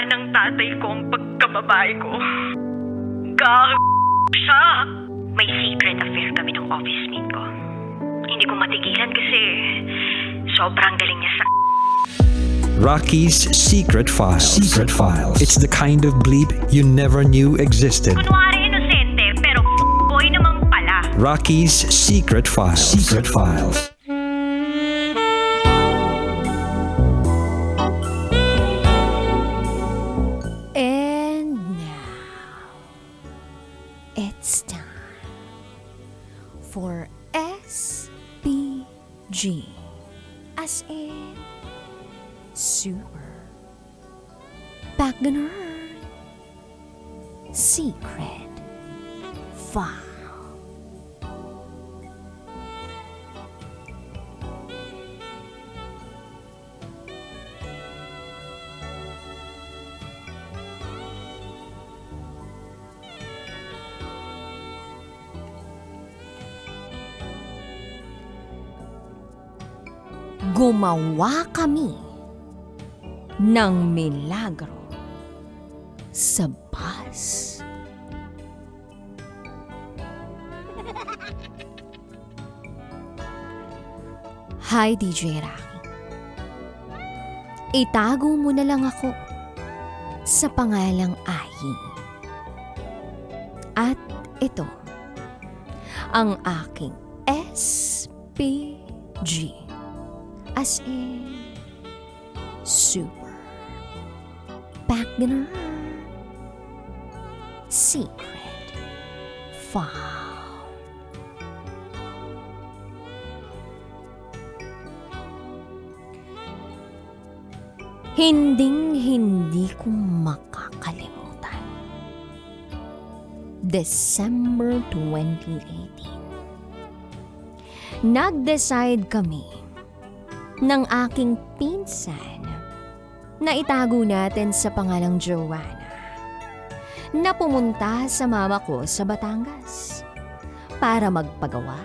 Sinira ng tatay ko ang pagkababae ko. Siya. May secret affair kami ng office mate ko. Hindi ko matigilan kasi sobrang galing niya sa... Rocky's Secret Files. Secret Files. It's the kind of bleep you never knew existed. Kunwari inosente, pero boy naman pala. Rocky's Secret Files. Secret Files. And now, it's time for SPG, as in Super Backgammon Secret File. Gumawa kami ng milagro sa bus. Hi, DJ Rocky. Itago mo na lang ako sa pangalang Ayi. At ito, ang aking SPG. As in, Super Backgammon Secret File. Hinding-hindi ko makakalimutan. December 2018. Nag-decide kami ng aking pinsan na itago natin sa pangalang Joanna na pumunta sa mama ko sa Batangas para magpagawa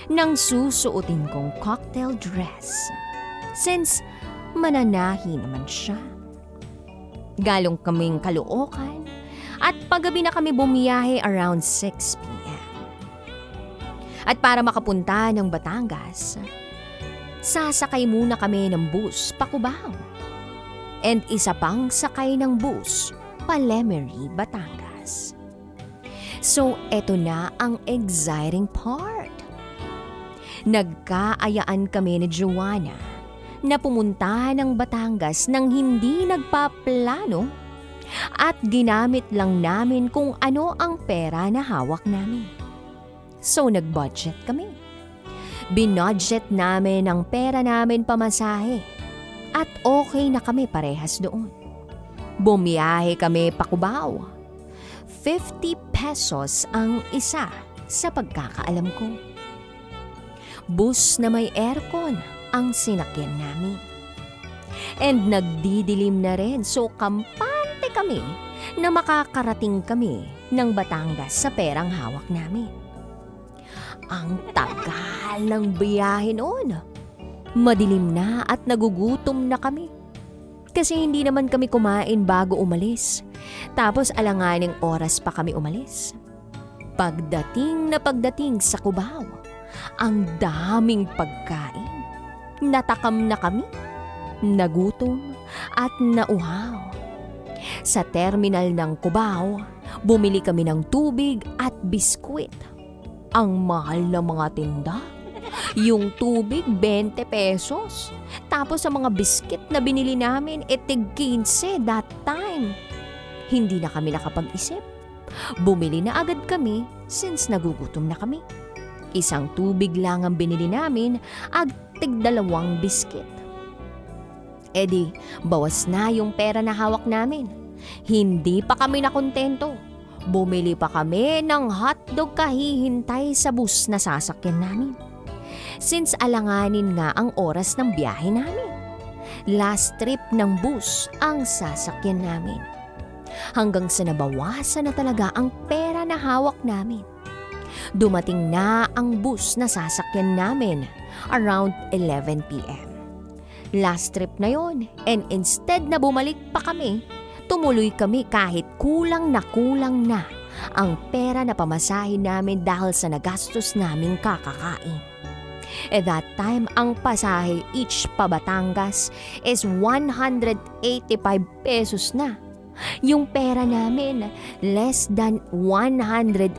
ng susuotin kong cocktail dress since mananahi naman siya. Galong kaming Caloocan at paggabi na kami bumiyahe around 6 p.m. At para makapunta ng Batangas, sasakay muna kami ng bus pa Cubao and isa pang sakay ng bus pa Lemery, Batangas. So, eto na ang exciting part. Nagkaayaan kami ni Joanna na pumunta ng Batangas nang hindi nagpaplano at ginamit lang namin kung ano ang pera na hawak namin. So, nag-budget kami. Binudget namin ang pera namin pamasahe at okay na kami parehas doon. Bumiyahe kami pa Cubao. 50 pesos ang isa sa pagkakaalam ko. Bus na may aircon ang sinakyan namin. And nagdidilim na rin so kampante kami na makakarating kami ng Batangas sa perang hawak namin. Ang tagal ng biyahe noon. Madilim na at nagugutom na kami. Kasi hindi naman kami kumain bago umalis. Tapos alanganing oras pa kami umalis. Pagdating sa Cubao, ang daming pagkain. Natakam na kami, nagutom at nauhaw. Sa terminal ng Cubao, bumili kami ng tubig at biskwit. Ang mahal ng mga tinda. Yung tubig, 20 pesos. Tapos sa mga biskit na binili namin, tig 15 that time. Hindi na kami nakapag-isip. Bumili na agad kami since nagugutom na kami. Isang tubig lang ang binili namin at tig 2 biskit. Di, bawas na yung pera na hawak namin. Hindi pa kami nakontento. Bumili pa kami ng hotdog kahihintay sa bus na sasakyan namin. Since alanganin nga ang oras ng biyahe namin. Last trip ng bus ang sasakyan namin. Hanggang sa nabawasan na talaga ang pera na hawak namin. Dumating na ang bus na sasakyan namin around 11 p.m. Last trip na yon, and instead na bumalik pa kami, tumuloy kami kahit kulang na ang pera na pamasahin namin dahil sa nagastos naming kakakain. At that time, ang pasahe each pa Batangas is 185 pesos na. Yung pera namin, less than 185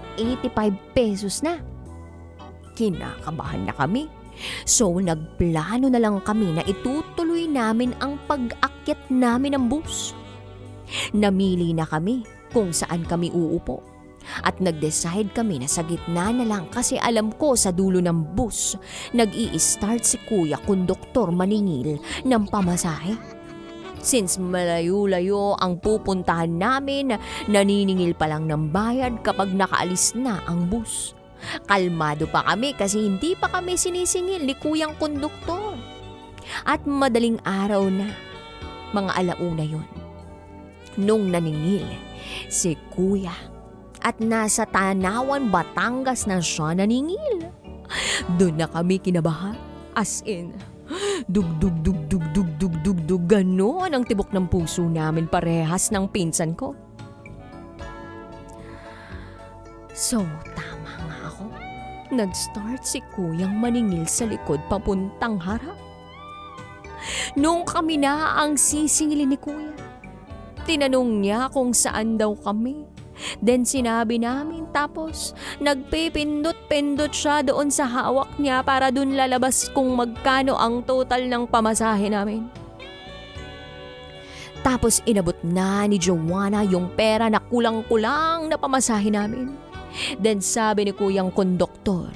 pesos na. Kinakabahan na kami. So nagplano na lang kami na itutuloy namin ang pag-akyat namin ng bus. Namili na kami kung saan kami uupo. At nag-decide kami na sa gitna na lang kasi alam ko sa dulo ng bus nag-i-start si Kuya Konduktor maningil ng pamasahe. Since malayo-layo ang pupuntahan namin, naniningil pa lang ng bayad kapag nakaalis na ang bus. Kalmado pa kami kasi hindi pa kami sinisingil ni Kuyang Konduktor. At madaling araw na, mga alauna yon, nung naningil si Kuya at nasa Tanawan, Batangas na siya naningil. Doon na kami kinabahan. As in, dug, ganon ang tibok ng puso namin parehas ng pinsan ko. So, tama nga ako. Nag-start si Kuyang maningil sa likod papuntang harap. Nung kami na ang sisingilin ni Kuya, tinanong niya kung saan daw kami. Then sinabi namin, tapos nagpipindot-pindot siya doon sa hawak niya para doon lalabas kung magkano ang total ng pamasahe namin. Tapos inabot na ni Joanna yung pera na kulang-kulang na pamasahe namin. Then sabi ni Kuyang Konduktor,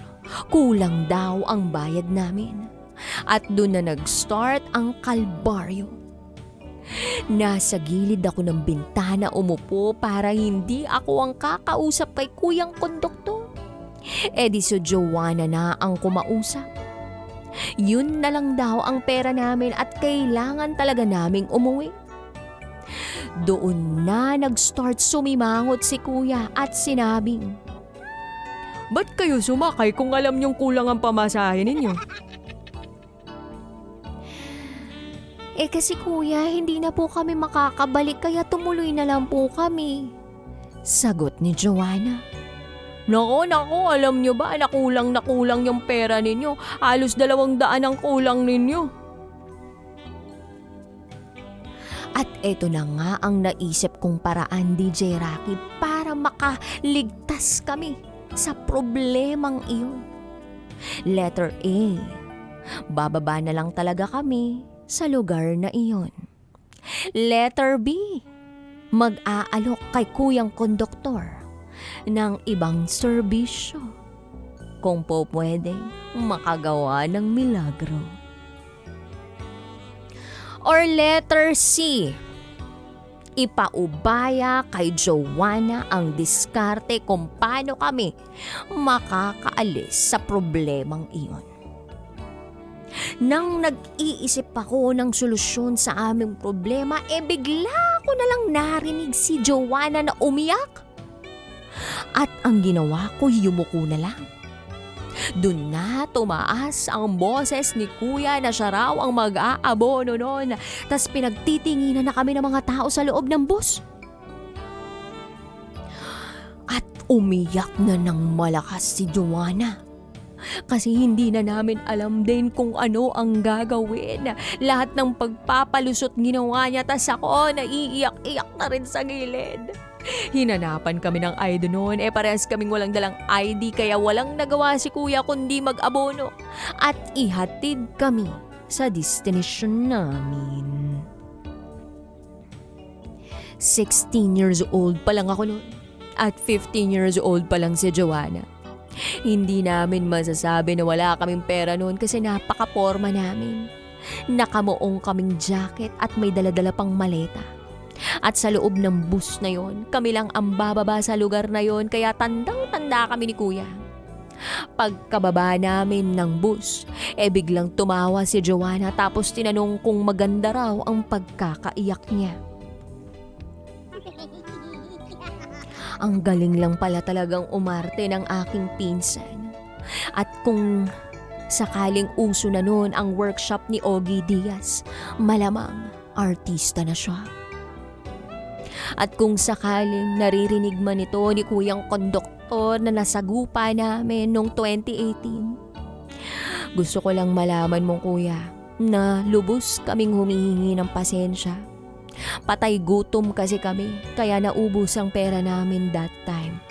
kulang daw ang bayad namin. At doon na nag-start ang kalbaryo. Nasa gilid ako ng bintana umupo para hindi ako ang kakausap kay Kuyang Konduktor. E di si Joanna na ang kumausap. Yun na lang daw ang pera namin at kailangan talaga naming umuwi. Doon na nag-start sumimangot si Kuya at sinabing, "Ba't kayo sumakay kung alam niyong kulang ang pamasahe ninyo?" Kasi Kuya, hindi na po kami makakabalik kaya tumuloy na lang po kami. Sagot ni Joanna. Nako, alam niyo ba na kulang yung pera ninyo? Halos 200 ang kulang ninyo. At eto na nga ang naisip kong paraan, DJ Rocky, para makaligtas kami sa problemang iyon. Letter A, bababa na lang talaga kami sa lugar na iyon. Letter B, mag-aalok kay Kuyang Konduktor ng ibang serbisyo. Kung po pwede, makagawa ng milagro. Or letter C, ipaubaya kay Joanna ang diskarte kung paano kami makakaalis sa problemang iyon. Nang nag-iisip ako ng solusyon sa aming problema, bigla ko na lang narinig si Joanna na umiyak. At ang ginawa ko, yumuko na lang. Doon na tumaas ang boses ni Kuya na siya raw ang mag-aabono noon. Tas pinagtitinginan na kami ng mga tao sa loob ng bus. At umiyak na ng malakas si Joanna. Kasi hindi na namin alam din kung ano ang gagawin. Lahat ng pagpapalusot ginawa niya, tas ako naiiyak-iyak na rin sa gilid. Hinanapan kami ng ID noon, parehas kaming walang dalang ID kaya walang nagawa si Kuya kundi mag-abono at ihatid kami sa destination namin. 16 years old pa lang ako noon at 15 years old pa lang si Joanna. Hindi namin masasabi na wala kaming pera noon kasi napaka-porma namin. Nakamuong kaming jacket at may daladala pang maleta. At sa loob ng bus na yon, kami lang ang bababa sa lugar na yon kaya tandang-tanda kami ni Kuya. Pagkababa namin ng bus, biglang tumawa si Joanna tapos tinanong kung maganda raw ang pagkakaiyak niya. Ang galing lang pala talagang umarte ng aking pinsan. At kung Sakaling uso na noon ang workshop ni Ogie Diaz, malamang artista na siya. At kung sakaling naririnig man ito ni Kuyang Konduktor na nasagupa namin noong 2018, gusto ko lang malaman mong kuya na lubos kaming humihingi ng pasensya. Patay gutom kasi kami kaya naubos ang pera namin that time.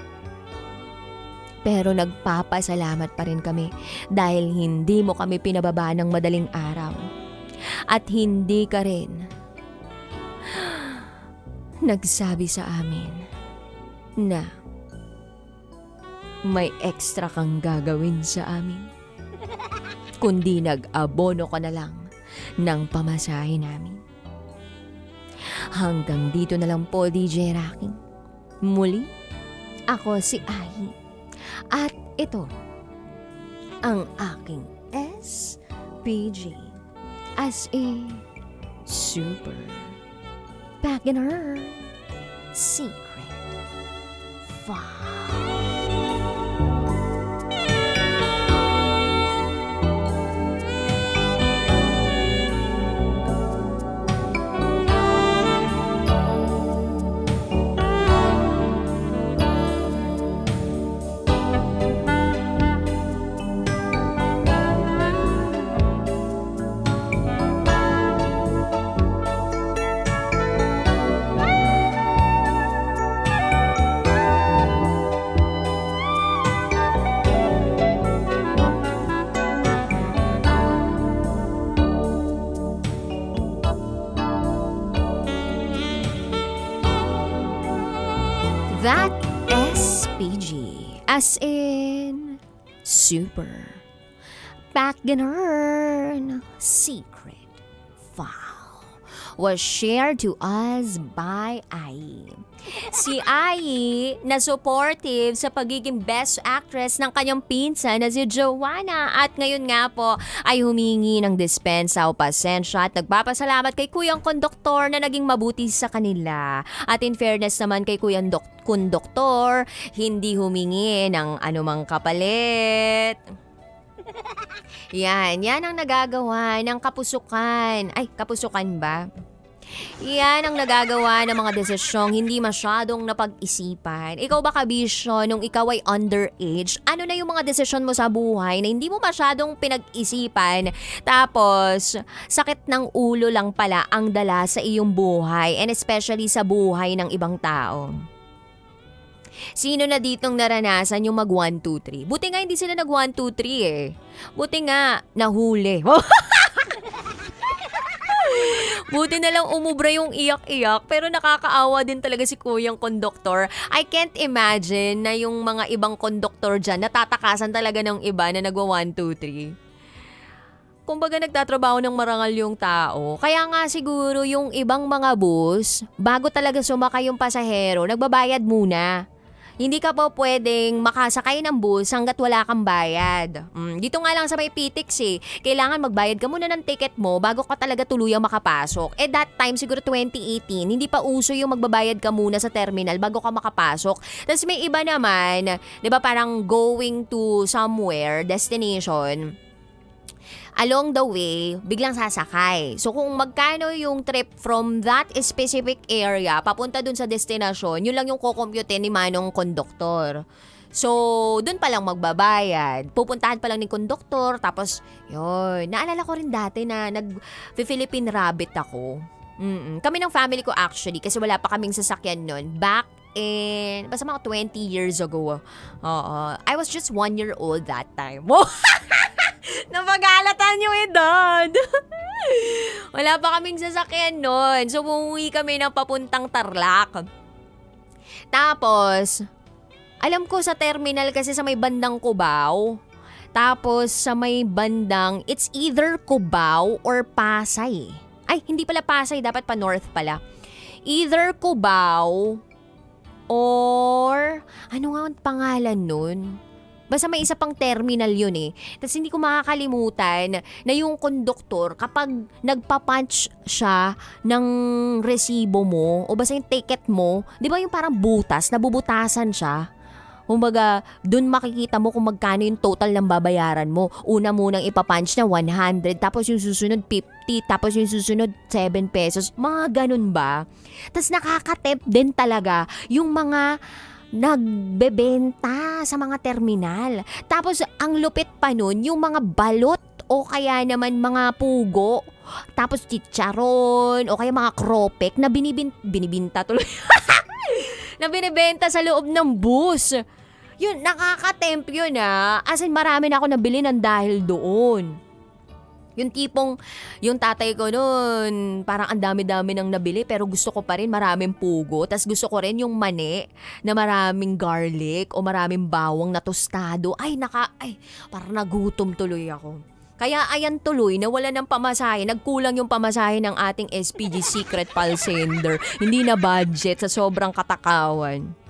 Pero nagpapasalamat pa rin kami dahil hindi mo kami pinababa ng madaling araw. At hindi ka rin nagsabi sa amin na may extra kang gagawin sa amin. Kundi nag-abono ka na lang ng pamasahe namin. Hanggang dito na lang po, DJ Rocky. Muli, ako si Ahi. At ito, ang aking SPG as a super beginner secret file. That SPG, as in super beginner secret file, was shared to us by Ai. Si Ai na supportive sa pagiging best actress ng kanyang pinsan na si Joanna, at ngayon nga po ay humingi ng dispensa o pasensya at nagpapasalamat kay Kuyang Konduktor na naging mabuti sa kanila. At in fairness naman kay Kuyang Konduktor, hindi humingi ng anumang kapalit. Yan ang nagagawa ng kapusukan. Ay, kapusukan ba? Yan ang nagagawa ng mga desisyong hindi masyadong napag-isipan. Ikaw ba, kabisyo, nung ikaw ay underage, ano na yung mga desisyon mo sa buhay na hindi mo masyadong pinag-isipan, tapos sakit ng ulo lang pala ang dala sa iyong buhay, and especially sa buhay ng ibang tao? Sino na ditong naranasan yung mag 1, 2, 3? Buti nga hindi sila nag 1, 2, 3 eh. Buti nga nahuli. Buti na lang umubra yung iyak-iyak, pero nakakaawa din talaga si Kuyang Konduktor. I can't imagine na yung mga ibang konduktor dyan natatakasan talaga ng iba na nagwa 1, 2, 3. Kumbaga nagtatrabaho ng marangal yung tao. Kaya nga siguro yung ibang mga bus, bago talaga sumakay yung pasahero, nagbabayad muna. Hindi ka po pwedeng makasakay ng bus hanggat wala kang bayad. Dito nga lang sa may PTX eh. Kailangan magbayad ka muna ng ticket mo bago ka talaga tuluyang makapasok. That time, siguro 2018, hindi pa uso yung magbabayad ka muna sa terminal bago ka makapasok. Tapos may iba naman, di ba, parang going to somewhere, destination, along the way, biglang sasakay. So kung magkano yung trip from that specific area papunta dun sa destinasyon, yun lang yung kukompute ni manong konduktor. So, dun pa lang magbabayad. Pupuntahan pa lang ni konduktor, tapos yun. Naalala ko rin dati na nag-Philippine Rabbit ako. Kami ng family ko actually, kasi wala pa kaming sasakyan nun. Back in, basta mga 20 years ago. I was just 1 year old that time. Napagalatan yung edad. Wala pa kaming sasakyan nun. So, umuwi kami ng papuntang Tarlac. Tapos, alam ko sa terminal kasi sa may bandang Cubao. Tapos, sa may bandang, it's either Cubao or Pasay. Ay, hindi pala Pasay. Dapat pa north pala. Either Cubao or, ano nga ang pangalan nun? Basta may isa pang terminal yun eh. Tapos hindi ko makakalimutan na yung konduktor, kapag nagpapunch siya ng resibo mo, o basta yung ticket mo, di ba yung parang butas, nabubutasan siya? Kumbaga, dun makikita mo kung magkano yung total ng babayaran mo. Una munang ipapunch na 100, tapos yung susunod 50, tapos yung susunod 7 pesos. Mga ganun ba? Tapos nakaka-tempt din talaga yung mga nagbebenta sa mga terminal. Tapos ang lupit pa nun, yung mga balot o kaya naman mga pugo. Tapos chicharon o kaya mga kropek na binibinta tuloy. Na binibenta sa loob ng bus. Yun, nakaka-tempt yun As in, marami na ako nabili ng dahil doon. Yung tipong, yung tatay ko noon, parang ang dami-dami nang nabili pero gusto ko pa rin maraming pugo. Tapos gusto ko rin yung mani na maraming garlic o maraming bawang na tostado. Parang nagutom tuloy ako. Kaya ayan tuloy, nawala ng pamasahe. Nagkulang yung pamasahe ng ating SPG Secret Pal Sender. Hindi na budget sa sobrang katakawan.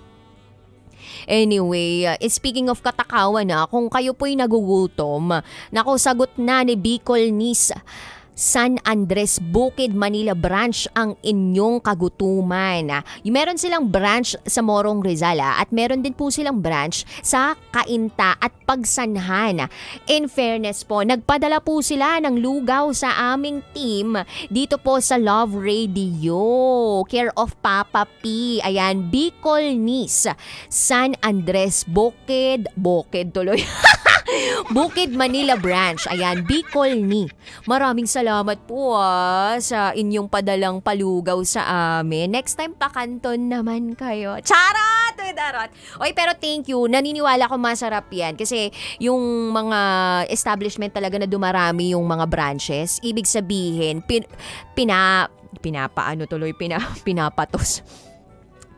Anyway, speaking of katakawan kung kayo po'y nagugutom, sagot na ni Bicol Nis San Andres Bukid Manila branch ang inyong kagutuman. Meron silang branch sa Morong Rizal at meron din po silang branch sa Cainta at Pagsanhan. In fairness po, nagpadala po sila ng lugaw sa aming team dito po sa Love Radio. Care of Papa P. Ayan, Bicol Nis San Andres Bukid tuloy. Bukid Manila branch. Ayan, Bicol Ni. Maraming salamat po sa inyong padalang palugaw sa amin. Next time pakanton naman kayo. Charot! Darot. Oy, pero thank you. Naniniwala ko masarap yan. Kasi yung mga establishment talaga na dumarami yung mga branches, ibig sabihin, pinapatos.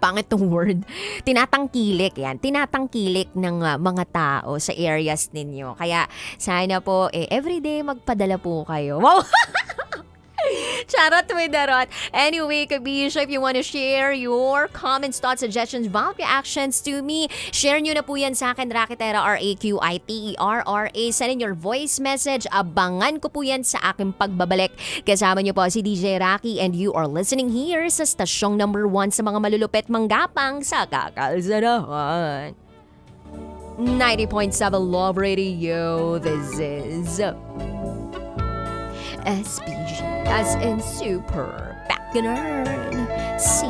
Pangit tong word. Tinatangkilik yan. Tinatangkilik ng mga tao sa areas ninyo. Kaya sana po, everyday magpadala po kayo. Wow! Charot with darot. Anyway, Kabisha, if you want to share your comments, thoughts, suggestions, valid reactions to me, share nyo na po yan sa akin, Rakitera, RAQITERRA. Send in your voice message. Abangan ko po yan sa aking pagbabalik. Kasama nyo po si DJ Rocky and you are listening here sa stasyong number 1 sa mga malulupet manggapang sa Kakalsadahan. 90.7 Love Radio. This is SPG as in super back in earn. See